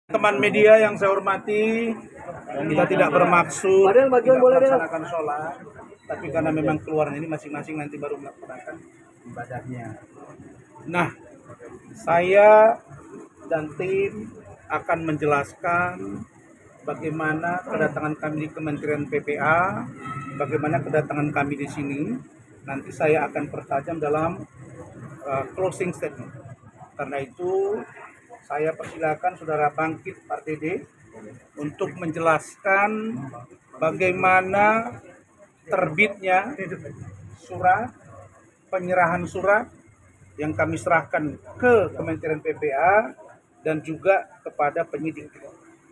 Teman media yang saya hormati, kita tidak bermaksud tidak melaksanakan sholat, tapi karena memang keluarnya ini masing-masing nanti baru melaksanakan ibadahnya. Nah, saya dan tim akan menjelaskan bagaimana kedatangan kami di Kementerian PPA, bagaimana kedatangan kami di sini. Nanti saya akan pertajam dalam closing statement. Karena itu saya persilakan Saudara Bangkit Pardede untuk menjelaskan bagaimana terbitnya surat, penyerahan surat yang kami serahkan ke Kementerian PPA dan juga kepada penyidik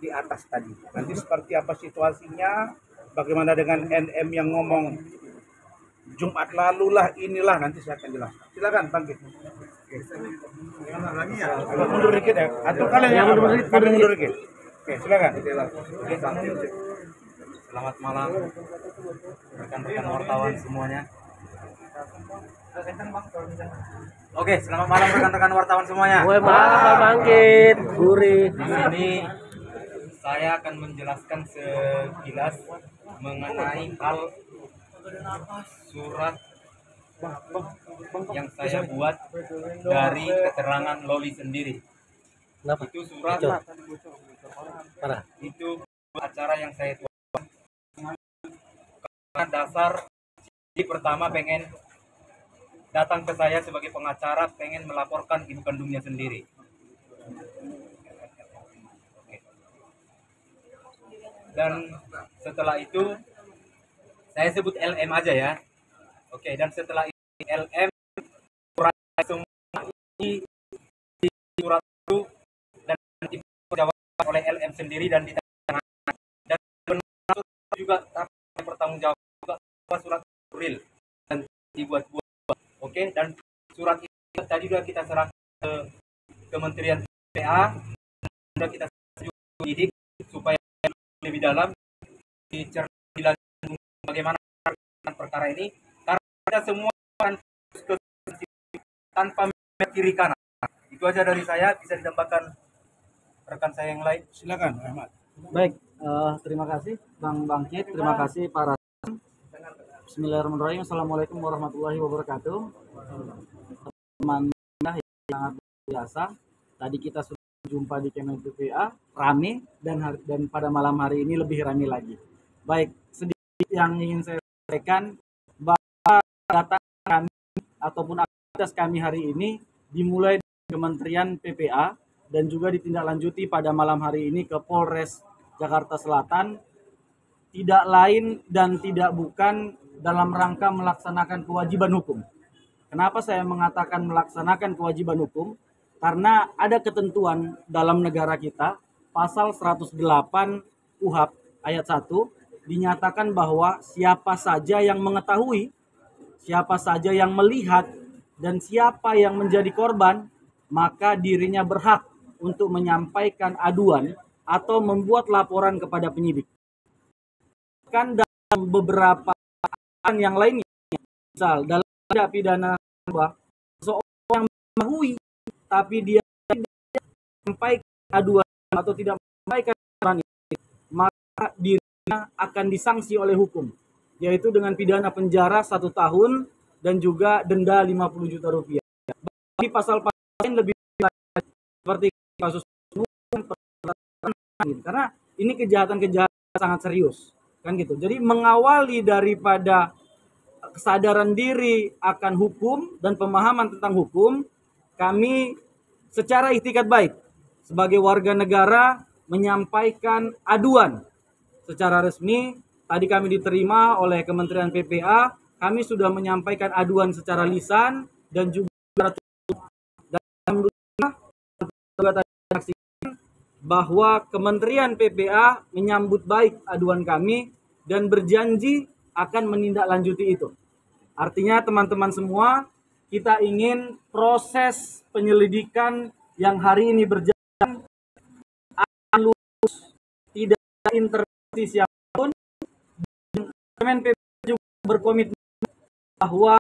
di atas tadi. Nanti seperti apa situasinya, bagaimana dengan NM yang ngomong Jumat lalu lah, inilah, nanti saya akan jelaskan. Silakan Bangkit. Agak mundur dikit ya. Atau kalian yang mundur dikit. Oke, silakan. Selamat malam rekan-rekan wartawan semuanya. Oke, selamat malam rekan-rekan wartawan semuanya. Malam Bangkit, Guri. Di sini saya akan menjelaskan sekilas mengenai hal surat yang saya buat dari keterangan Loli sendiri. Itu surat itu acara yang saya buat karena dasar di pertama pengen datang ke saya sebagai pengacara, pengen melaporkan ibu kandungnya sendiri. Dan setelah itu saya sebut LM aja ya. Oke, dan setelah itu LM surat semua di surat itu dan dijawab oleh LM sendiri dan ditandatangani. Dan benar juga bertanggung jawab juga surat real dan dibuat-buat. Oke, dan surat itu tadi sudah kita serahkan ke Kementerian PPA, sudah kita sidik supaya lebih dalam dicermati bagaimana perkara ini, karena kita semua tanpa kiri kanan. Itu aja dari saya, bisa ditambahkan rekan saya yang lain. Silakan Ahmad. Baik, terima kasih Bang Bangkit, terima kasih para. Bismillahirrahmanirrahim. Assalamualaikum warahmatullahi wabarakatuh. Teman yang sangat biasa. Tadi kita sudah jumpa di Kementerian PPA, rame dan pada malam hari ini lebih rame lagi. Baik, sedikit yang ingin saya sampaikan bahwa data kami ataupun aktivitas kami hari ini dimulai dari Kementerian PPA dan juga ditindaklanjuti pada malam hari ini ke Polres Jakarta Selatan, tidak lain dan tidak bukan dalam rangka melaksanakan kewajiban hukum. Kenapa saya mengatakan melaksanakan kewajiban hukum? Karena ada ketentuan dalam negara kita, pasal 108 KUHP ayat 1, dinyatakan bahwa siapa saja yang mengetahui, siapa saja yang melihat, dan siapa yang menjadi korban, maka dirinya berhak untuk menyampaikan aduan atau membuat laporan kepada penyidik. Kan dalam beberapa yang lainnya, misal dalam tindak pidana narkoba, seorang yang mengetahui tapi dia tidak menyampaikan aduan atau tidak menyampaikan laporan itu, maka dirinya akan disanksi oleh hukum, yaitu dengan pidana penjara 1 tahun dan juga denda 50 juta rupiah. Bagi pasal-pasal lain lebih lanjut, seperti kasus karena ini kejahatan-kejahatan sangat serius. Kan gitu. Jadi mengawali daripada kesadaran diri akan hukum dan pemahaman tentang hukum, kami secara ikhtikat baik sebagai warga negara menyampaikan aduan secara resmi. Tadi kami diterima oleh Kementerian PPA, kami sudah menyampaikan aduan secara lisan dan juga bahwa Kementerian PPA menyambut baik aduan kami dan berjanji akan menindaklanjuti itu. Artinya teman-teman semua, kita ingin proses penyelidikan yang hari ini berjalan akan lurus, tidak ada intervensi siapapun. Kementerian PPA juga berkomitmen bahwa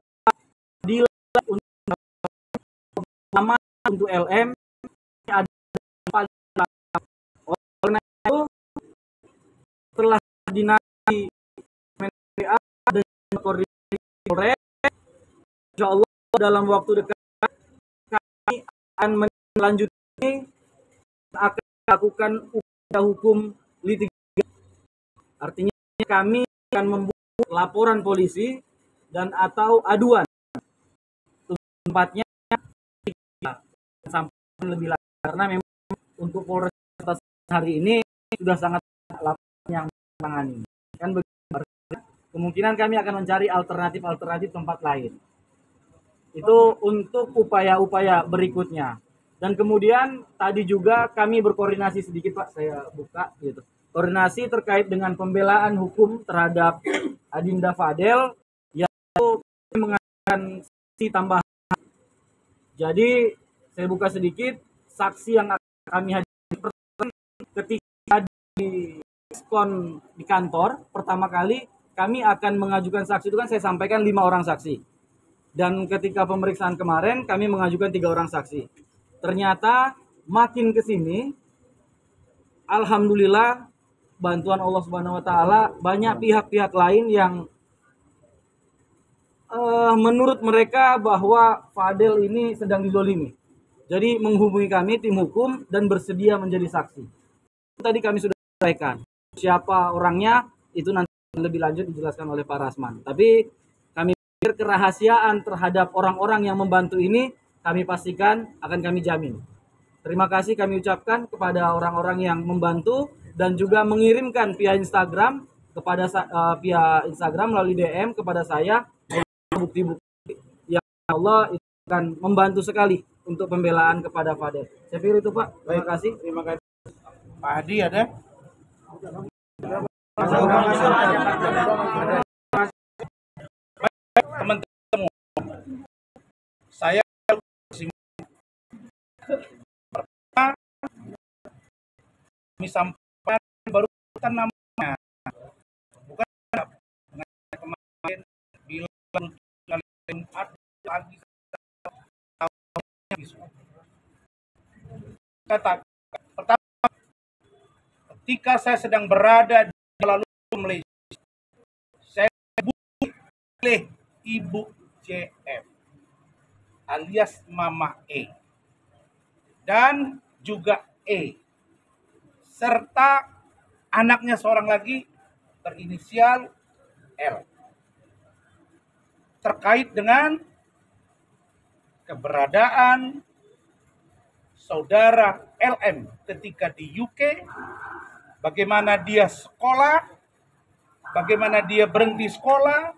untuk LM ada paling setelah dinasti PA dan koordinasi Polres, insya Allah dalam waktu dekat kami akan melanjutkan akan melakukan upaya hukum litigasi. Artinya kami akan membuat laporan polisi dan atau aduan. Tempatnya sampai lebih lanjut karena memang untuk Polres hari ini sudah sangat laporan yang menangani. Kan begitu. Kemungkinan kami akan mencari alternatif tempat lain. Itu untuk upaya-upaya berikutnya. Dan kemudian tadi juga kami berkoordinasi sedikit Pak, saya buka gitu. Koordinasi terkait dengan pembelaan hukum terhadap Adinda Fadel yang mengadakan saksi tambahan. Jadi saya buka sedikit saksi yang akan kami hadirkan ketika di diskon di kantor pertama kali kami akan mengajukan saksi itu kan saya sampaikan 5 orang saksi. Dan ketika pemeriksaan kemarin kami mengajukan 3 orang saksi. Ternyata makin ke sini alhamdulillah bantuan Allah Subhanahu wa taala banyak pihak-pihak lain yang menurut mereka bahwa Fadel ini sedang dizolimi. Jadi menghubungi kami tim hukum dan bersedia menjadi saksi. Tadi kami sudah sampaikan siapa orangnya itu nanti lebih lanjut dijelaskan oleh Pak Rasman. Tapi kami pikir kerahasiaan terhadap orang-orang yang membantu ini kami pastikan akan kami jamin. Terima kasih kami ucapkan kepada orang-orang yang membantu dan juga mengirimkan via Instagram kepada via Instagram melalui DM kepada saya bukti-bukti yang Allah itu akan membantu sekali untuk pembelaan kepada Fadel. Saya pikir itu Pak. Terima kasih. Terima kasih. Pak Hadi ada? Teman-teman semua, saya kami sampaikan baru kan namanya, bukan kemarin bilang kalian lagi kata pertama ketika saya sedang berada di lalu Malaysia saya oleh Ibu JF alias Mama E dan juga E serta anaknya seorang lagi berinisial L terkait dengan keberadaan saudara LM ketika di UK, bagaimana dia sekolah, bagaimana dia berhenti sekolah,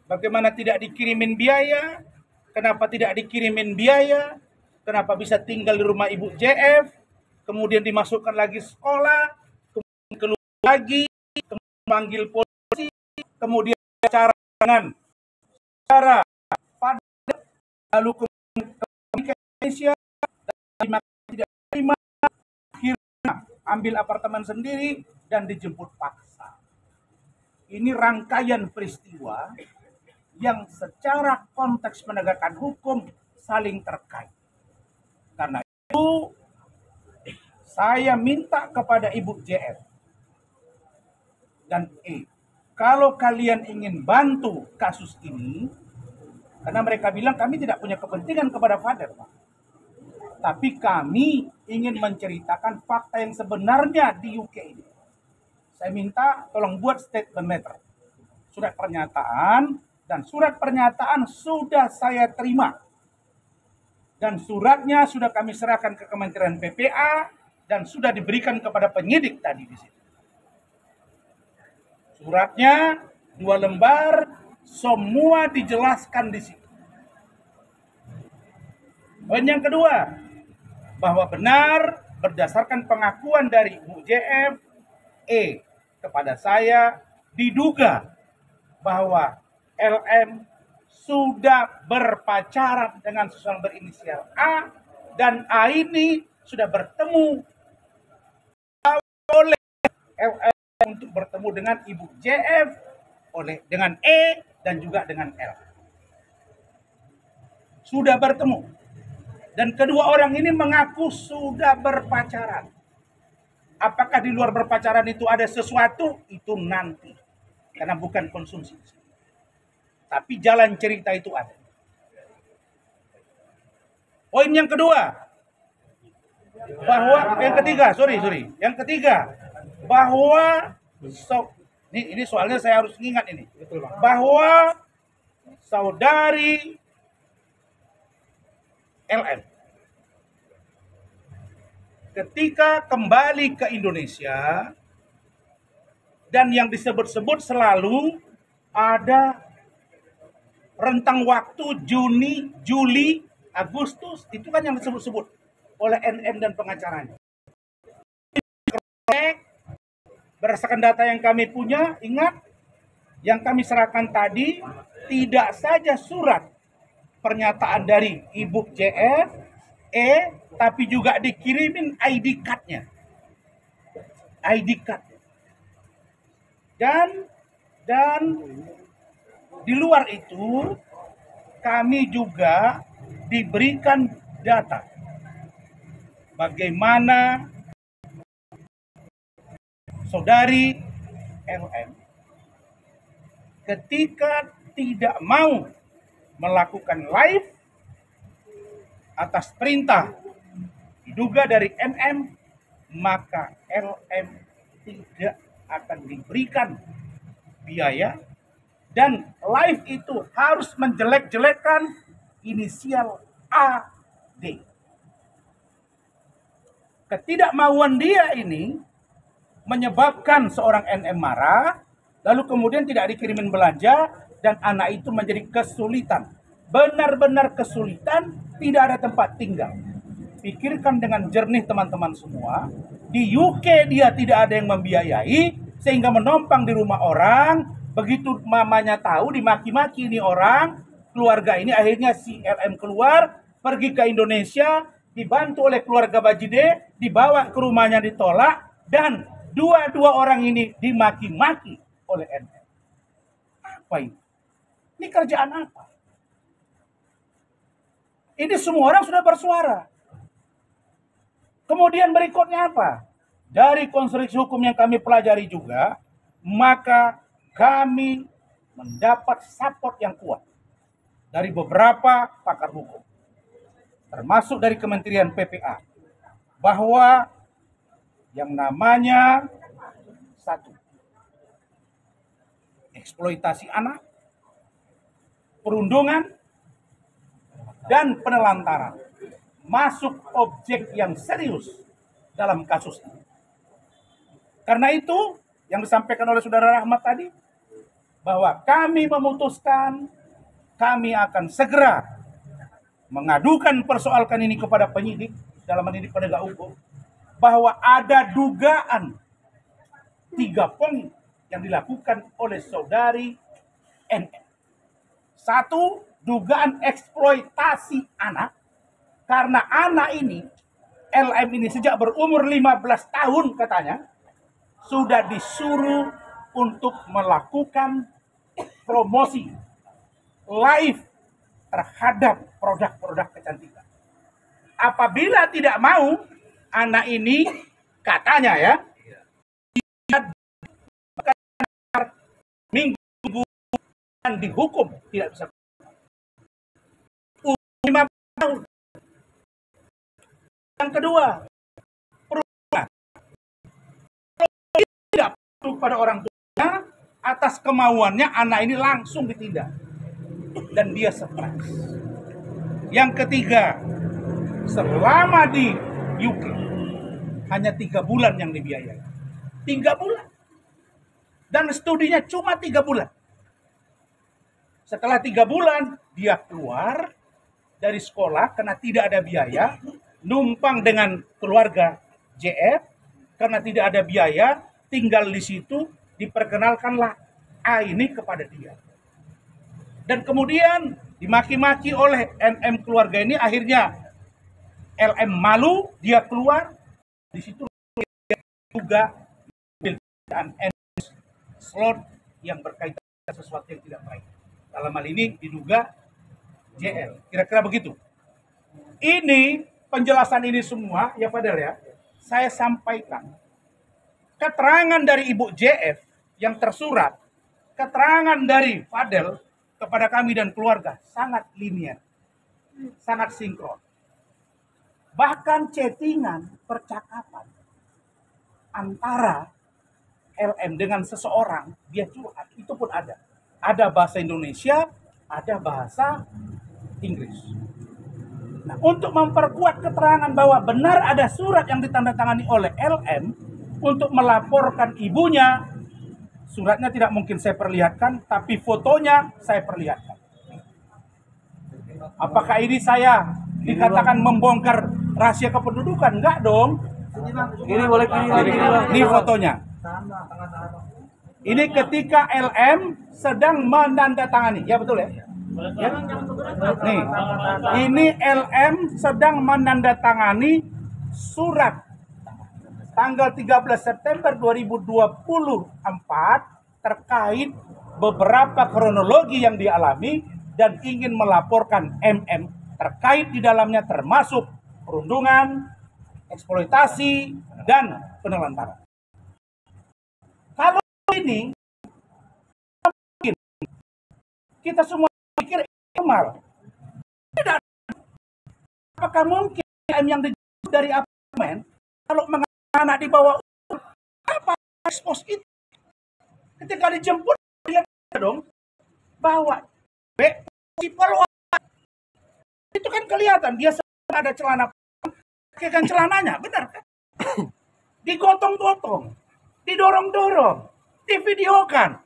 bagaimana tidak dikirimin biaya, kenapa tidak dikirimin biaya, kenapa bisa tinggal di rumah Ibu JF, kemudian dimasukkan lagi sekolah, kemudian keluar lagi, kemudian manggil polisi, kemudian bicara dengan saudara Fadel, lalu ke Indonesia, tidak terima, akhirnya ambil apartemen sendiri dan dijemput paksa. Ini rangkaian peristiwa yang secara konteks penegakan hukum saling terkait. Karena itu saya minta kepada Ibu JF dan E, kalau kalian ingin bantu kasus ini, karena mereka bilang kami tidak punya kepentingan kepada Fadel, Pak. Tapi kami ingin menceritakan fakta yang sebenarnya di UK ini. Saya minta tolong buat statement letter. Surat pernyataan, dan surat pernyataan sudah saya terima. Dan suratnya sudah kami serahkan ke Kementerian PPA dan sudah diberikan kepada penyidik tadi di situ. Suratnya 2 lembar, semua dijelaskan di situ. Dan yang kedua, bahwa benar berdasarkan pengakuan dari Bu JF E kepada saya diduga bahwa LM sudah berpacaran dengan seseorang berinisial A dan A ini sudah bertemu oleh LM untuk bertemu dengan Ibu JF dengan E dan juga dengan L. Sudah bertemu. Dan kedua orang ini mengaku sudah berpacaran. Apakah di luar berpacaran itu ada sesuatu? Itu nanti. Karena bukan konsumsi. Tapi jalan cerita itu ada. Poin yang kedua, bahwa yang ketiga, yang ketiga, bahwa ini soalnya saya harus ingat ini, bahwa saudari LM ketika kembali ke Indonesia dan yang disebut-sebut selalu ada rentang waktu Juni, Juli, Agustus, itu kan yang disebut-sebut oleh NM dan pengacaranya. Berdasarkan data yang kami punya, ingat, yang kami serahkan tadi, tidak saja surat pernyataan dari Ibu JF, tapi juga dikirimin ID card-nya. ID card. Dan di luar itu, kami juga diberikan data bagaimana saudari LM ketika tidak mau melakukan live atas perintah diduga dari NM, maka LM tidak akan diberikan biaya dan live itu harus menjelek-jelekan inisial AD. Ketidakmauan dia ini menyebabkan seorang NM marah, lalu kemudian tidak dikirimin belanja, dan anak itu menjadi kesulitan. Benar-benar kesulitan, tidak ada tempat tinggal. Pikirkan dengan jernih teman-teman semua, di UK dia tidak ada yang membiayai, sehingga menompang di rumah orang, begitu mamanya tahu, dimaki-maki ini orang, keluarga ini, akhirnya si LM keluar, pergi ke Indonesia, dibantu oleh keluarga Bajide, dibawa ke rumahnya ditolak, dan dua orang ini dimaki-maki oleh NM. Apa ini? Ini kerjaan apa? Ini semua orang sudah bersuara. Kemudian berikutnya apa? Dari konstruksi hukum yang kami pelajari juga, maka kami mendapat support yang kuat dari beberapa pakar hukum, termasuk dari Kementerian PPA, bahwa yang namanya satu, eksploitasi anak, perundungan, dan penelantaran masuk objek yang serius dalam kasus ini. Karena itu, yang disampaikan oleh Saudara Rahmat tadi, bahwa kami memutuskan kami akan segera mengadukan persoalkan ini kepada penyidik, dalam hal ini penegak hukum, bahwa ada dugaan 3 poin yang dilakukan oleh saudari NM. 1, dugaan eksploitasi anak, karena anak ini, LM ini sejak berumur 15 tahun katanya, sudah disuruh untuk melakukan promosi live terhadap produk-produk kecantikan. Apabila tidak mau, anak ini katanya ya, minggu dihukum tidak bisa 15 tahun. Yang kedua, tidak perlu pada orang tuanya, atas kemauannya anak ini langsung ditindak dan dia stres. Yang ketiga, selama di UK hanya 3 bulan yang dibiayai. 3 bulan. Dan studinya cuma 3 bulan. Setelah 3 bulan, dia keluar dari sekolah karena tidak ada biaya, numpang dengan keluarga JF, karena tidak ada biaya, tinggal di situ, diperkenalkanlah A ini kepada dia. Dan kemudian dimaki-maki oleh NM keluarga ini, akhirnya LM malu, dia keluar, di situ juga slot yang berkaitan dengan sesuatu yang tidak baik. Dalam hal ini diduga JL. Kira-kira begitu. Ini penjelasan ini semua ya Fadel ya, saya sampaikan keterangan dari Ibu JF yang tersurat, keterangan dari Fadel kepada kami dan keluarga sangat linear, sangat sinkron. Bahkan chattingan, percakapan antara LM dengan seseorang, dia curhat, itu pun ada. Ada bahasa Indonesia, ada bahasa Inggris. Nah, untuk memperkuat keterangan bahwa benar ada surat yang ditandatangani oleh LM untuk melaporkan ibunya, suratnya tidak mungkin saya perlihatkan, tapi fotonya saya perlihatkan. Apakah ini saya dikatakan membongkar rahasia kependudukan? Enggak dong. Ini boleh Ini fotonya. Ini ketika LM sedang menandatangani. Ya betul ya? Ya? Nih, ini LM sedang menandatangani surat tanggal 13 September 2024 terkait beberapa kronologi yang dialami dan ingin melaporkan MM terkait di dalamnya termasuk perundungan, eksploitasi, dan penelantaran. Kalau ini mungkin kita semua pikir normal. Tidak. Apakah mungkin MM yang dari apartemen kalau anak di bawah umur apa ekspos itu? Ketika dijemput lihat dong bawa itu kan kelihatan dia ada celana, pakaikan celananya, benar kan? Digotong-gotong, didorong-dorong, divideokan.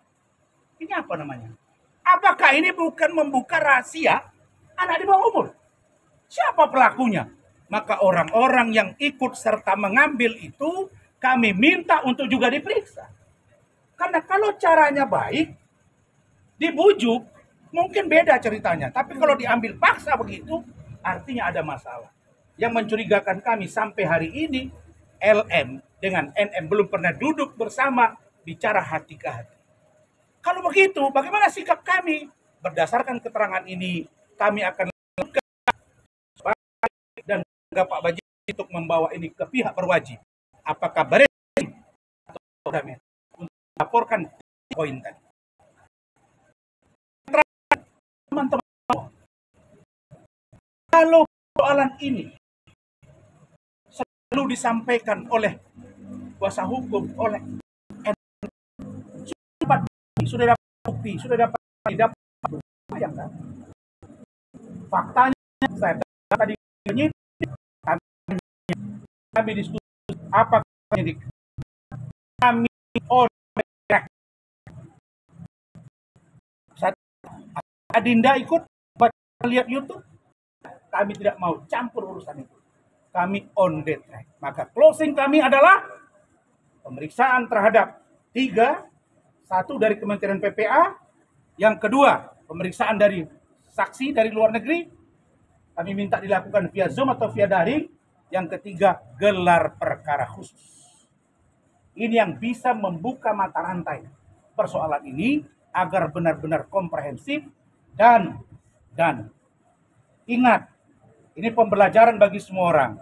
Ini apa namanya? Apakah ini bukan membuka rahasia anak di bawah umur? Siapa pelakunya? Maka orang-orang yang ikut serta mengambil itu kami minta untuk juga diperiksa. Karena kalau caranya baik, dibujuk, mungkin beda ceritanya. Tapi kalau diambil paksa begitu, artinya ada masalah. Yang mencurigakan kami sampai hari ini, LM dengan NM belum pernah duduk bersama bicara hati ke hati. Kalau begitu, bagaimana sikap kami? Berdasarkan keterangan ini, kami akan lakukan dan Pak Baji untuk membawa ini ke pihak berwajib. Apakah berani atau tidak? Untuk laporkan poin tadi. Teman-teman, kalau soalan ini selalu disampaikan oleh kuasa hukum, oleh sudah dapat bukti, sudah dapat bayangkan. Faktanya saya tadi kami diskusi apa kami Adinda ikut lihat YouTube, kami tidak mau campur urusan itu. Kami on the track. Maka closing kami adalah pemeriksaan terhadap 3, 1 dari Kementerian PPA, yang kedua pemeriksaan dari saksi dari luar negeri, kami minta dilakukan via Zoom atau via daring, yang ketiga gelar perkara khusus. Ini yang bisa membuka mata rantai persoalan ini agar benar-benar komprehensif dan ingat, ini pembelajaran bagi semua orang.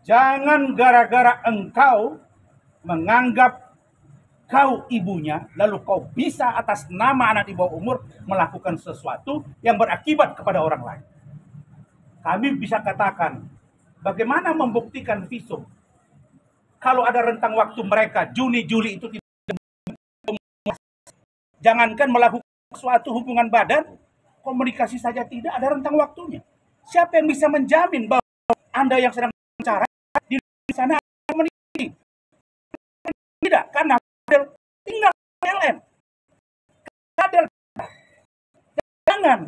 Jangan gara-gara engkau menganggap kau ibunya, lalu kau bisa atas nama anak di bawah umur melakukan sesuatu yang berakibat kepada orang lain. Kami bisa katakan, bagaimana membuktikan visum? Kalau ada rentang waktu mereka, Juni, Juli itu tidak, jangankan melakukan suatu hubungan badan, komunikasi saja tidak ada rentang waktunya. Siapa yang bisa menjamin bahwa Anda yang sedang bicara di sana komunikasi? Tidak, karena tinggal LM. Kader jangan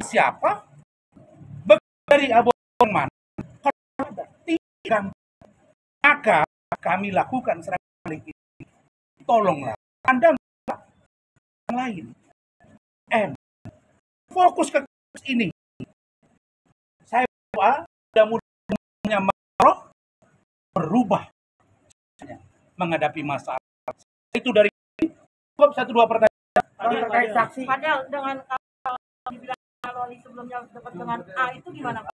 siapa dari abang mana maka kami lakukan serangan balik ini. Tolonglah Anda yang lain. Fokus ke ini. Saya doa mudah-mudahan Maroh berubah menghadapi masalah. Itu dari 1-2 pertanyaan. Terkait saksi. Padahal dengan kalau dibilang kalau sebelumnya dekat dengan A itu gimana Pak?